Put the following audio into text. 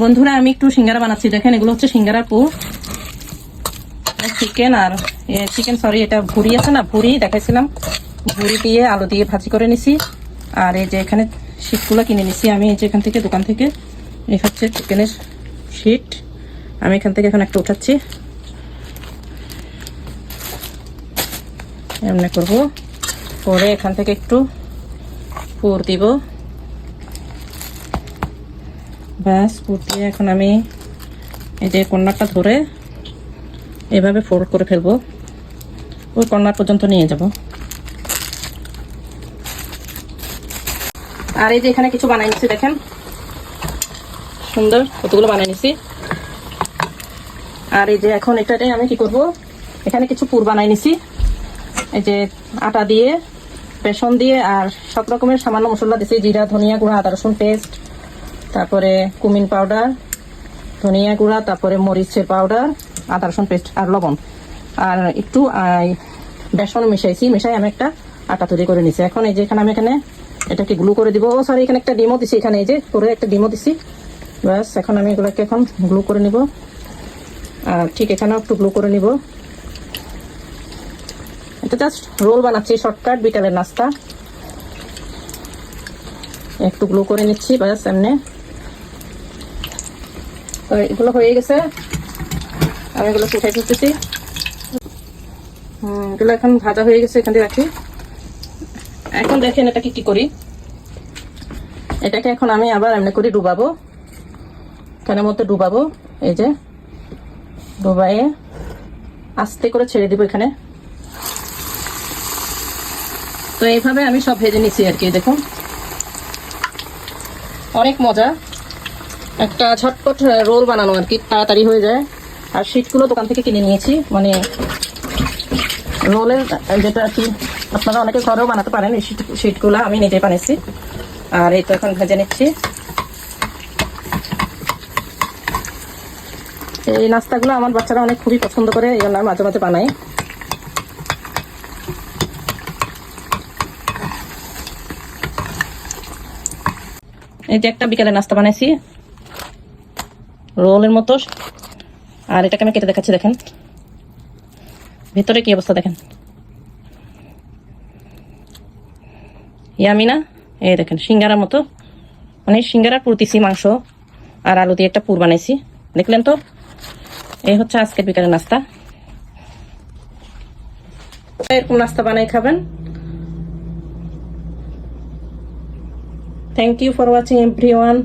বন্ধুরা আমি একটু সিঙ্গারা বানাচ্ছি, দেখেন এগুলো হচ্ছে সিঙ্গারার পুর, চিকেন আর চিকেন সরি এটা ভুড়ি আছে না, ভুড়ি দেখাইছিলাম, ভুড়ি দিয়ে আলু দিয়ে ভাজি করে নিছি। আর এই যে এখানে শীটগুলো কিনে নিছি আমি, এই যে এখান থেকে দোকান থেকে, এই হচ্ছে চিকেনের শীট, আমি এখান থেকে এখন একটা উঠাচ্ছি, এমনি করবো, পরে এখান থেকে একটু পুর দিব, ব্যাস পুর দিয়ে এখন আমি এই যে কর্নারটা ধরে এভাবে ফোল্ড করে ফেলবো, ওই কর্নার পর্যন্ত নিয়ে যাব। আর এই যে এখানে কিছু বানাই নিছি, দেখেন সুন্দর কতগুলো বানাই নিছি। আর এই যে এখন এটাতে আমি কি করব, এখানে কিছু পুর বানাই নিছি, এই যে আটা দিয়ে, বেসন দিয়ে আর সব রকমের সামান্য মশলা দিছি, জিরা, ধনিয়া গুঁড়া, আদা রসুন পেস্ট, তারপরে কুমিন পাউডার, ধনিয়া গুঁড়া, তারপরে মরিচের পাউডার, আদা রসুন পেস্ট আর লবণ, আর একটু বেসন মিশাইছি, মিশাই আমি একটা আটা তৈরি করে নিছি। এখন এই যে এখানে আমি এখানে এটাকে গ্লু করে দিব, ও সরি এখানে একটা ডিমও দিছি, এখানে এই যে করে একটা ডিমও দিছি, ব্যাস এখন আমি এগুলোকে এখন গ্লু করে নিব, আর ঠিক এখানেও একটু গ্লু করে নিব। এটা জাস্ট রোল বানাচ্ছি, শর্টকাট বিকালের নাস্তা, একটু গ্লু করে নিচ্ছি, ব্যাস এমনি। তো এগুলো হয়ে গেছে, আমি এগুলো উঠাই ফেলতেছি, এগুলো এখন ভাজা হয়ে গেছে, এখান দিয়ে রাখি। এখন দেখেন এটাকে কি করি, এটাকে এখন আমি আবার এমনি করে ডুবাবো, এখানের মধ্যে ডুবাবো, এই যে ডুবাইয়ে আস্তে করে ছেড়ে দিব এখানে। তো এইভাবে আমি সব ভেজে নিচ্ছি আর কি, দেখুন অনেক মজা, একটা ঝটপট রোল বানানো আর কি, তাড়াতাড়ি হয়ে যায়। আর শীটগুলো দোকান থেকে কিনে নিয়েছি, মানে রোলের যেটা আর কি আপনারা অনেকে ঘরেও বানাতে পারেন, এই শীটগুলো আমি নিজে বানিয়েছি। আর এই তো এখন ভেজে নিচ্ছি। এই নাস্তাগুলো আমার বাচ্চারা অনেক খুবই পছন্দ করে, এই জন্য মাঝে মাঝে বানাই। এই যে একটা বিকালে নাস্তা বানাইছি রোলের মতো, আর এটাকে আমি কেটে দেখাচ্ছি, দেখেন ভেতরে কি অবস্থা দেখেন, ইয়ামি না? এই দেখেন সিঙ্গারার মতো, মানে সিঙ্গারার পুর দিছি, মাংস আর আলু দিয়ে একটা পুর বানাইছি, দেখলেন তো? এই হচ্ছে আজকের বিকালের নাস্তা। এরকম নাস্তা বানাই খাবেন। Thank you for watching everyone.